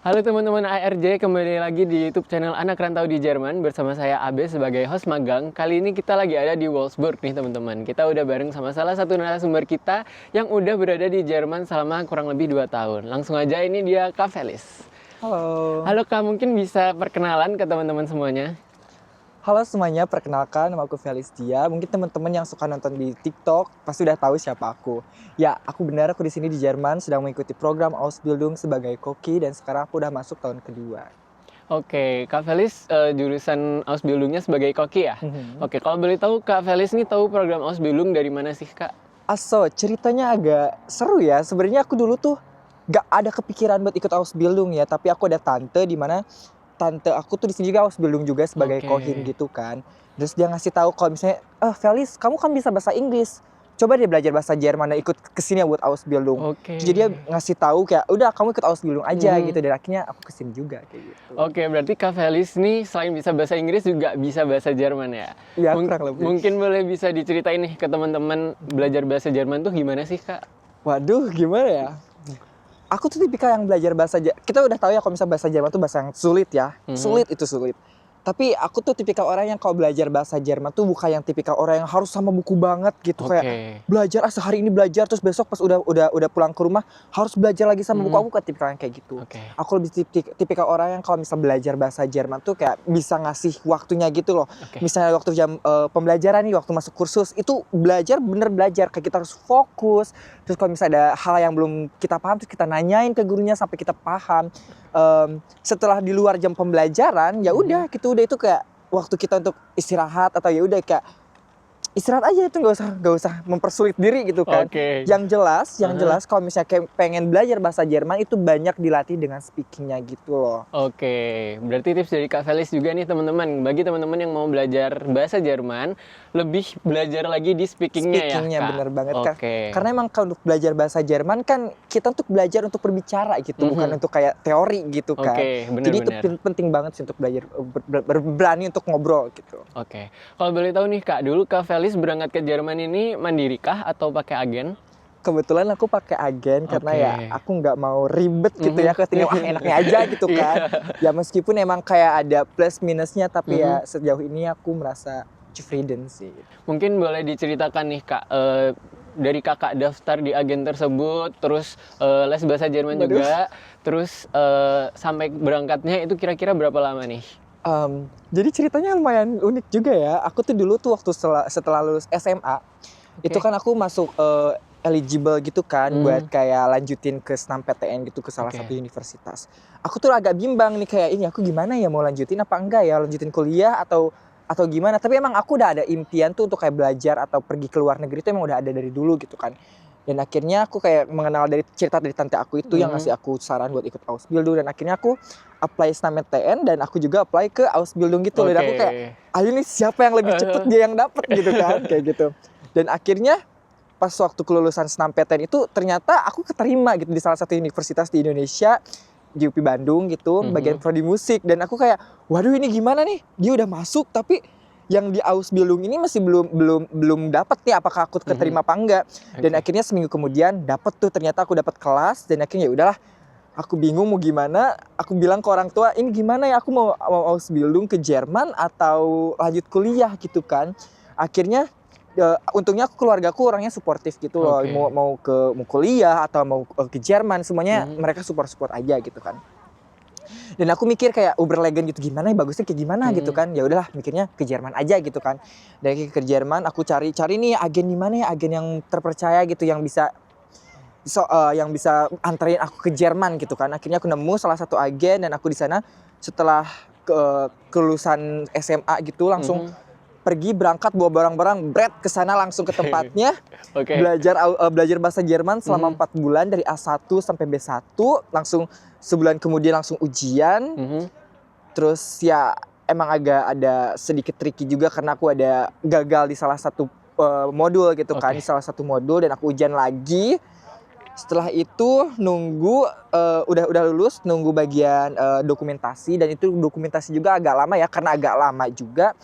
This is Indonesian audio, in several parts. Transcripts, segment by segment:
Halo teman-teman ARJ, kembali lagi di YouTube channel Anak Rantau di Jerman bersama saya Abe sebagai host magang. Kali ini kita lagi ada di Wolfsburg nih teman-teman. Kita udah bareng sama salah satu narasumber kita yang udah berada di Jerman selama kurang lebih 2 tahun. Langsung aja, ini dia Kak Felis. Halo. Halo Kak, mungkin bisa perkenalan ke teman-teman semuanya? Halo semuanya, perkenalkan nama aku Felistia. Mungkin teman-teman yang suka nonton di TikTok pasti udah tahu siapa aku. Ya, aku di sini di Jerman sedang mengikuti program Ausbildung sebagai koki dan sekarang aku udah masuk tahun kedua. Oke, Kak Felis jurusan Ausbildungnya sebagai koki ya? Mhm. Oke, kalau boleh tahu Kak Felis nih tahu program Ausbildung dari mana sih Kak? Ceritanya agak seru ya. Sebenarnya aku dulu tuh gak ada kepikiran buat ikut Ausbildung ya, tapi aku ada tante di mana tante aku tuh di sini juga Ausbildung juga sebagai Oke. kohin gitu kan. Terus dia ngasih tahu kalau misalnya, Felis, kamu kan bisa bahasa Inggris. Coba deh belajar bahasa Jerman dan ikut kesini buat Ausbildung. Oke. Jadi dia ngasih tahu kayak, udah kamu ikut Ausbildung aja gitu. Dan akhirnya aku kesini juga kayak gitu. Oke, berarti Kak Felis nih selain bisa bahasa Inggris juga bisa bahasa Jerman ya? Iya, kurang lebih. Mungkin boleh bisa diceritain nih ke teman-teman belajar bahasa Jerman tuh gimana sih Kak? Waduh, gimana ya? Aku tuh tipikal yang belajar bahasa Jerman. Kita udah tahu ya kalau misalnya bahasa Jerman tuh bahasa yang sulit ya. Sulit itu sulit. Tapi aku tuh tipikal orang yang kalau belajar bahasa Jerman tuh bukan yang tipikal orang yang harus sama buku banget gitu. Oke. Kayak belajar sehari ini belajar terus besok pas udah pulang ke rumah harus belajar lagi sama buku. Aku bukan tipikal yang kayak gitu. Oke. Aku lebih tipikal orang yang kalau misal belajar bahasa Jerman tuh kayak bisa ngasih waktunya gitu loh. Oke. Misalnya waktu jam pembelajaran nih, waktu masuk kursus itu belajar bener belajar kayak kita harus fokus. Terus kalau misalnya ada hal yang belum kita paham terus kita nanyain ke gurunya sampai kita paham. Setelah di luar jam pembelajaran ya udah gitu, udah itu kayak waktu kita untuk istirahat atau ya udah kayak istirahat aja, itu nggak usah mempersulit diri gitu kan. Oke. Yang jelas kalau misalnya kayak pengen belajar bahasa Jerman itu banyak dilatih dengan speakingnya gitu loh. Oke, berarti tips dari Kak Felis juga nih teman-teman. Bagi teman-teman yang mau belajar bahasa Jerman, lebih belajar lagi di speakingnya ya Kak? Bener banget kan. Oke. Karena emang kalau untuk belajar bahasa Jerman kan kita untuk belajar untuk berbicara gitu, bukan untuk kayak teori gitu kan. Oke, bener, Jadi itu bener. penting banget sih untuk belajar, berani untuk ngobrol gitu. Oke, kalau boleh tahu nih Kak, dulu Kak Felis berangkat ke Jerman ini mandiri kah atau pakai agen? Kebetulan aku pakai agen karena Oke. ya aku nggak mau ribet gitu ya, ketinggalan enaknya aja gitu kan. Ya meskipun emang kayak ada plus minusnya tapi ya sejauh ini aku merasa freedom sih. Mungkin boleh diceritakan nih Kak, dari Kakak daftar di agen tersebut, terus les bahasa Jerman juga, terus sampai berangkatnya itu kira-kira berapa lama nih? Jadi ceritanya lumayan unik juga ya. Aku tuh dulu tuh waktu setelah lulus SMA, itu kan aku masuk eligible gitu kan buat kayak lanjutin ke SNMPTN gitu ke salah satu universitas. Aku tuh agak bimbang nih kayak ini aku gimana ya, mau lanjutin apa enggak ya, lanjutin kuliah atau gimana. Tapi emang aku udah ada impian tuh untuk kayak belajar atau pergi ke luar negeri itu emang udah ada dari dulu gitu kan. Dan akhirnya aku kayak mengenal dari cerita dari tante aku itu yang ngasih aku saran buat ikut Ausbildung, dan akhirnya aku apply SNMPTN dan aku juga apply ke Ausbildung gitu. Dan aku kayak, ayo nih siapa yang lebih cepet dia yang dapet gitu kan, kayak gitu. Dan akhirnya pas waktu kelulusan SNMPTN itu ternyata aku keterima gitu di salah satu universitas di Indonesia, di UPI Bandung gitu, bagian prodi musik. Dan aku kayak, waduh ini gimana nih, dia udah masuk tapi yang di Ausbildung ini masih belum dapat nih apakah aku keterima apa enggak. Dan akhirnya seminggu kemudian dapat tuh, ternyata aku dapat kelas. Dan akhirnya ya udahlah, aku bingung mau gimana. Aku bilang ke orang tua, ini gimana ya, aku mau Ausbildung ke Jerman atau lanjut kuliah gitu kan. Akhirnya untungnya keluargaku orangnya suportif gitu loh. Mau kuliah atau mau ke Jerman, semuanya mereka support aja gitu kan. Dan aku mikir kayak Uberlegen gitu, gimana ya bagusnya kayak gimana gitu kan. Ya udahlah, mikirnya ke Jerman aja gitu kan. Dari ke Jerman aku cari nih agen di mana ya, agen yang terpercaya gitu, yang bisa anterin aku ke Jerman gitu kan. Akhirnya aku nemu salah satu agen dan aku di sana setelah kelulusan SMA gitu langsung berangkat bawa barang-barang ke sana langsung ke tempatnya. Belajar bahasa Jerman selama 4 bulan dari A1 sampai B1, langsung sebulan kemudian langsung ujian. Terus ya emang agak ada sedikit tricky juga karena aku ada gagal di salah satu modul gitu kan, di salah satu modul, dan aku ujian lagi. Setelah itu nunggu udah lulus, nunggu bagian dokumentasi, dan itu dokumentasi juga agak lama ya, karena agak lama juga.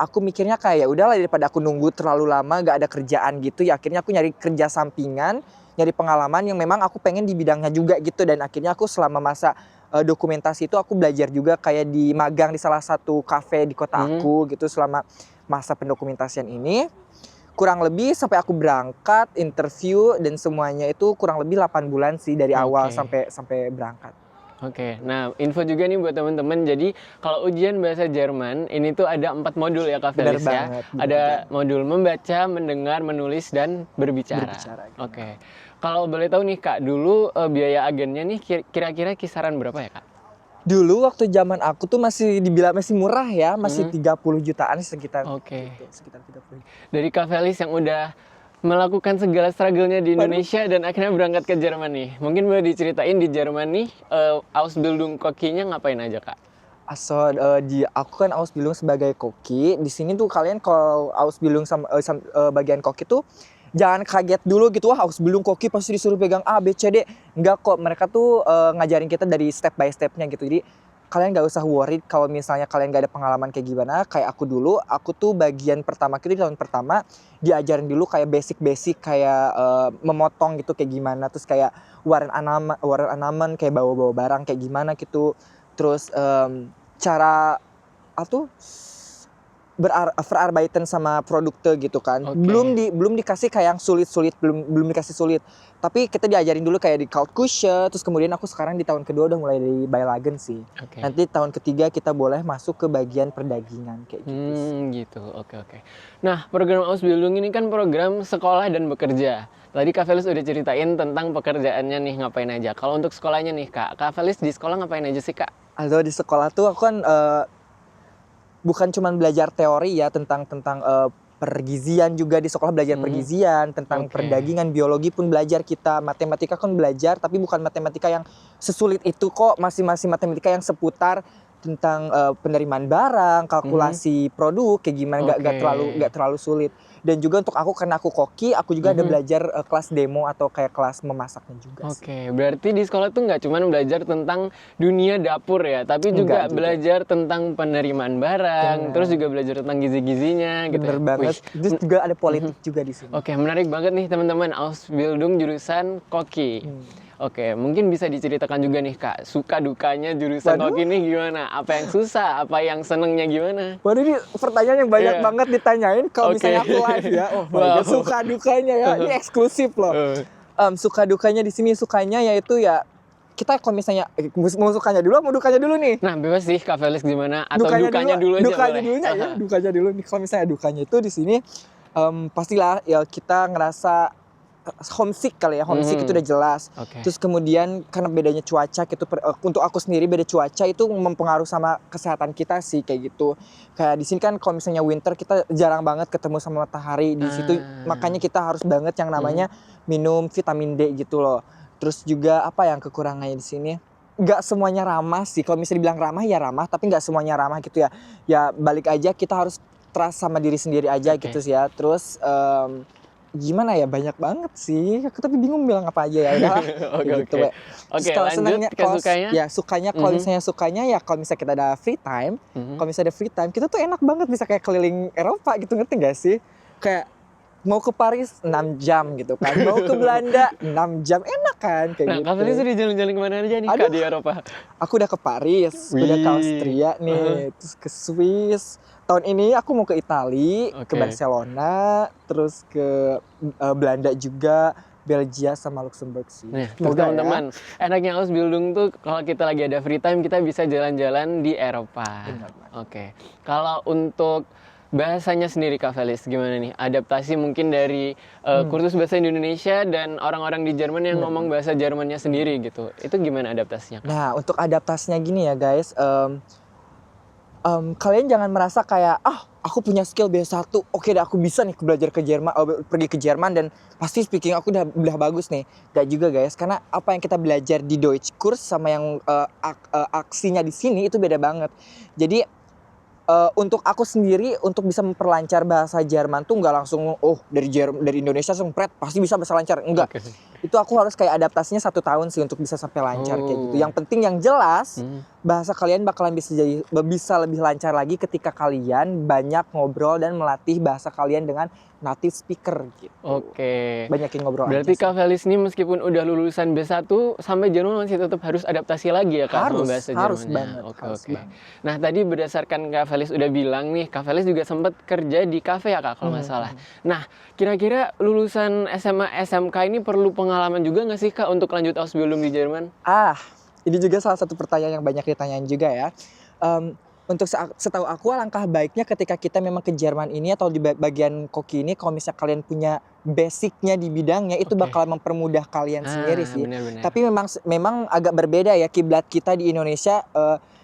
Aku mikirnya kayak ya udahlah, daripada aku nunggu terlalu lama gak ada kerjaan gitu ya, akhirnya aku nyari kerja sampingan nyari pengalaman yang memang aku pengen di bidangnya juga gitu. Dan akhirnya aku selama masa dokumentasi itu aku belajar juga kayak di magang di salah satu kafe di kota aku gitu selama masa pendokumentasian ini. Kurang lebih sampai aku berangkat, interview dan semuanya itu kurang lebih 8 bulan sih dari awal sampai berangkat. Oke, nah info juga nih buat teman-teman. Jadi kalau ujian bahasa Jerman ini tuh ada 4 modul ya Kak Felis ya. Ada modul membaca, mendengar, menulis dan berbicara. Oke. Kalau boleh tahu nih Kak, dulu biaya agennya nih kira-kira kisaran berapa ya Kak? Dulu waktu zaman aku tuh masih dibilang masih murah ya, masih 30 jutaan sekitar. Oke. Gitu, sekitar 30. Dari Kak Felis yang udah melakukan segala struggle-nya di Indonesia dan akhirnya berangkat ke Jerman nih. Mungkin boleh diceritain di Jerman nih Ausbildung kokinya ngapain aja Kak? Aku kan Ausbildung sebagai koki. Di sini tuh kalian kalau Ausbildung sama bagian koki tuh jangan kaget dulu gitu, wah Ausbildung koki pasti disuruh pegang A, B, C, D. Enggak kok, mereka tuh ngajarin kita dari step by stepnya gitu. Jadi kalian gak usah worried kalau misalnya kalian gak ada pengalaman kayak gimana. Kayak aku dulu, aku tuh bagian pertama gitu di tahun pertama diajarin dulu kayak basic-basic kayak memotong gitu kayak gimana. Terus kayak waren anaman kayak bawa-bawa barang kayak gimana gitu. Terus cara verarbeiten sama produkte gitu kan. Belum dikasih kayak yang sulit-sulit, belum dikasih sulit. Tapi kita diajarin dulu kayak di Kaltkusche, terus kemudian aku sekarang di tahun kedua udah mulai dari Beilagen sih. Nanti tahun ketiga kita boleh masuk ke bagian perdagingan kayak gitu. Gitu. Oke. Nah, program Ausbildung ini kan program sekolah dan bekerja. Tadi Kak Felis udah ceritain tentang pekerjaannya nih, ngapain aja. Kalau untuk sekolahnya nih Kak Felis di sekolah ngapain aja sih Kak? Also di sekolah tuh aku kan bukan cuma belajar teori ya tentang pergizian juga di sekolah belajar pergizian, tentang perdagingan, biologi pun belajar kita, matematika kan belajar tapi bukan matematika yang sesulit itu kok, masih matematika yang seputar tentang penerimaan barang, kalkulasi produk kayak gimana, nggak terlalu sulit. Dan juga untuk aku karena aku koki, aku juga ada belajar kelas demo atau kayak kelas memasaknya juga sih. Berarti di sekolah tuh nggak cuma belajar tentang dunia dapur ya, tapi juga belajar tentang penerimaan barang, terus juga belajar tentang gizi-gizinya gitu. Bener banget. Terus juga ada politik juga di sini. Oke, menarik banget nih teman-teman, Ausbildung jurusan koki. Oke, mungkin bisa diceritakan juga nih Kak, suka dukanya jurusan koki ini gimana? Apa yang susah, apa yang senengnya gimana? Waduh, ini pertanyaan yang banyak banget ditanyain kalau misalnya aku live ya. Suka dukanya ya, ini eksklusif loh. Suka dukanya di sini, sukanya yaitu ya kita kalau misalnya mau sukanya dulu, mau dukanya dulu nih. Nah, bebas sih Kak Felix gimana atau dukanya dulu aja. Dukanya dulu nih. Kalau misalnya dukanya itu di sini pastilah ya kita ngerasa homesick kali ya, homesick itu udah jelas. Terus kemudian karena bedanya cuaca gitu, untuk aku sendiri beda cuaca itu mempengaruhi sama kesehatan kita sih kayak gitu. Kayak di sini kan kalau misalnya winter kita jarang banget ketemu sama matahari di situ, makanya kita harus banget yang namanya minum vitamin D gitu loh. Terus juga apa yang kekurangannya di sini? Nggak semuanya ramah sih. Kalau misalnya dibilang ramah ya ramah, tapi nggak semuanya ramah gitu ya. Ya balik aja kita harus trust sama diri sendiri aja gitu sih ya. Terus gimana ya, banyak banget sih. Aku tapi bingung bilang apa aja ya. Udah gitu. Kalau lanjut ke sukanya. Ya sukanya kalau misalnya sukanya ya kalau misalnya kita ada free time, kalau misalnya ada free time kita tuh enak banget bisa kayak keliling Eropa gitu, ngerti gak sih? Kayak mau ke Paris 6 jam gitu kan, mau ke Belanda 6 jam, enak kan kayak gitu. Nah, Kak sudah jalan-jalan kemana aja nih Kak di Eropa? Aku udah ke Paris, udah ke Austria nih, terus ke Swiss. Tahun ini aku mau ke Italia, ke Barcelona, terus ke Belanda juga, Belgia sama Luxembourg sih. Nah, teman-teman, enaknya Ausbildung tuh kalau kita lagi ada free time kita bisa jalan-jalan di Eropa. Kalau untuk bahasanya sendiri Kak Felis gimana nih? Adaptasi mungkin dari kursus bahasa di Indonesia dan orang-orang di Jerman yang ngomong bahasa Jermannya sendiri gitu. Itu gimana adaptasinya Kak? Nah, untuk adaptasinya gini ya guys, kalian jangan merasa kayak aku punya skill B1, oke deh aku bisa nih belajar ke Jerman, pergi ke Jerman dan pasti speaking aku udah bagus nih. Gak juga guys, karena apa yang kita belajar di Deutsch Kurs sama yang aksinya di sini itu beda banget. Jadi untuk aku sendiri untuk bisa memperlancar bahasa Jerman tuh nggak langsung dari Indonesia langsung pasti bisa bahasa lancar, enggak. Itu aku harus kayak adaptasinya 1 tahun sih untuk bisa sampai lancar kayak gitu. Yang penting yang jelas bahasa kalian bakalan bisa lebih lancar lagi ketika kalian banyak ngobrol dan melatih bahasa kalian dengan native speaker gitu. Oke. Banyak yang ngobrol Berarti aja Kak Felis ini meskipun udah lulusan B1 sampai Jerman masih tetap harus adaptasi lagi ya Kak sama bahasa harus Jermannya. banget, Oke, harus oke. banget. Nah, tadi berdasarkan Kak Felis udah bilang nih, Kak Felis juga sempat kerja di kafe ya Kak kalau nggak salah. Nah, kira-kira lulusan SMA SMK ini perlu pengalaman juga nggak sih Kak untuk lanjut Ausbildung di Jerman? Ini juga salah satu pertanyaan yang banyak ditanyain juga ya. Untuk setahu aku alangkah baiknya ketika kita memang ke Jerman ini atau di bagian koki ini, kalau misalnya kalian punya basicnya di bidangnya, itu Oke. bakal mempermudah kalian sendiri sih. Benar-benar. Tapi memang agak berbeda ya kiblat kita di Indonesia.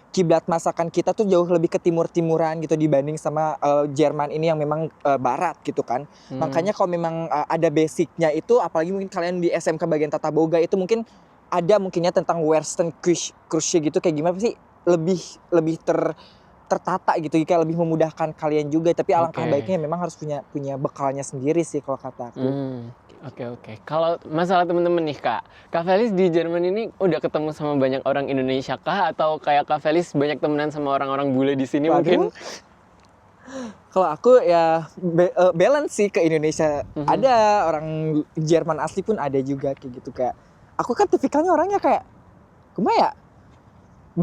Kiblat masakan kita tuh jauh lebih ke timur-timuran gitu dibanding sama Jerman ini yang memang barat gitu kan. Makanya kalau memang ada basicnya itu, apalagi mungkin kalian di SMK bagian tata boga itu mungkin ada mungkinnya tentang Western Küche gitu, kayak gimana sih, lebih tertata gitu, kayak lebih memudahkan kalian juga. Tapi alangkah Oke. baiknya memang harus punya bekalnya sendiri sih kalau kata aku. Oke. Kalau masalah temen-temen nih Kak Felis di Jerman ini udah ketemu sama banyak orang Indonesia kah? Atau kayak Kak Felis banyak temenan sama orang-orang bule di sini mungkin? Kalau aku ya balance sih ke Indonesia. Ada orang Jerman asli pun ada juga kayak gitu. Kayak aku kan tipikalnya orangnya kayak gimana ya,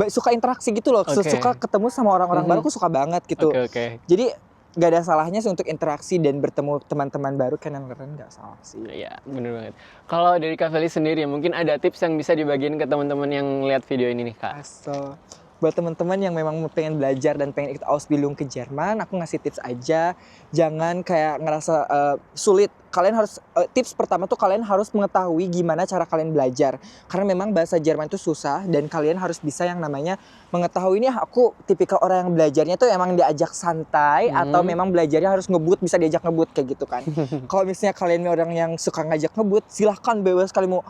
suka interaksi gitu loh. Oke. Suka ketemu sama orang-orang baru, aku suka banget gitu. Oke. Jadi gak ada salahnya sih untuk interaksi dan bertemu teman-teman baru, keren gak salah sih. Iya, bener banget. Kalau dari Kak Felis sendiri mungkin ada tips yang bisa dibagiin ke teman-teman yang lihat video ini nih Kak. So, buat teman-teman yang memang pengen belajar dan pengen ikut Ausbildung ke Jerman, aku ngasih tips aja. Jangan kayak ngerasa sulit. Kalian harus, tips pertama tuh kalian harus mengetahui gimana cara kalian belajar. Karena memang bahasa Jerman itu susah dan kalian harus bisa yang namanya mengetahui ini, aku tipikal orang yang belajarnya tuh emang diajak santai atau memang belajarnya harus ngebut, bisa diajak ngebut kayak gitu kan. Kalau misalnya kalian orang yang suka ngajak ngebut, silahkan bebas kali mau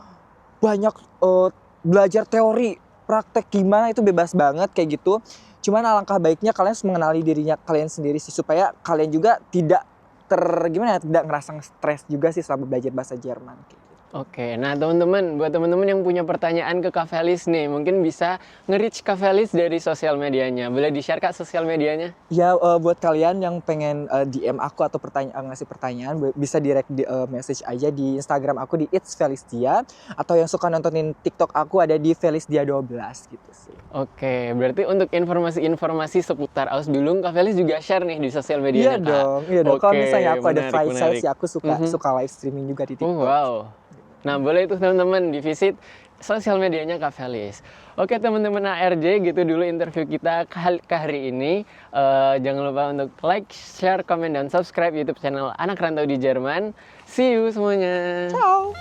banyak belajar teori, praktek gimana itu bebas banget kayak gitu. Cuman alangkah baiknya kalian harus mengenali dirinya kalian sendiri sih, supaya kalian juga tidak tidak ngerasa stres juga sih selama belajar bahasa Jerman kayak gitu. Oke, nah teman-teman, buat teman-teman yang punya pertanyaan ke Kak Felis nih, mungkin bisa nge-reach Kak Felis dari sosial medianya. Boleh di-share Kak sosial medianya? Ya, buat kalian yang pengen DM aku atau ngasih pertanyaan, bisa direct message aja di Instagram aku di It's Felisdia, atau yang suka nontonin TikTok aku ada di Felisdia12 gitu sih. Oke, berarti untuk informasi-informasi seputar Ausbildung, Kak Felis juga share nih di sosial medianya, Kak? Iya dong. Kalau Oke, misalnya aku ada menarik. free sales, ya aku suka live streaming juga di TikTok. Wow. Nah, boleh itu teman-teman di-visit sosial medianya Kak Felis. Oke teman-teman ARJ, gitu dulu interview kita ke hari ini. Jangan lupa untuk like, share, komen, dan subscribe YouTube channel Anak Rantau di Jerman. See you semuanya. Ciao.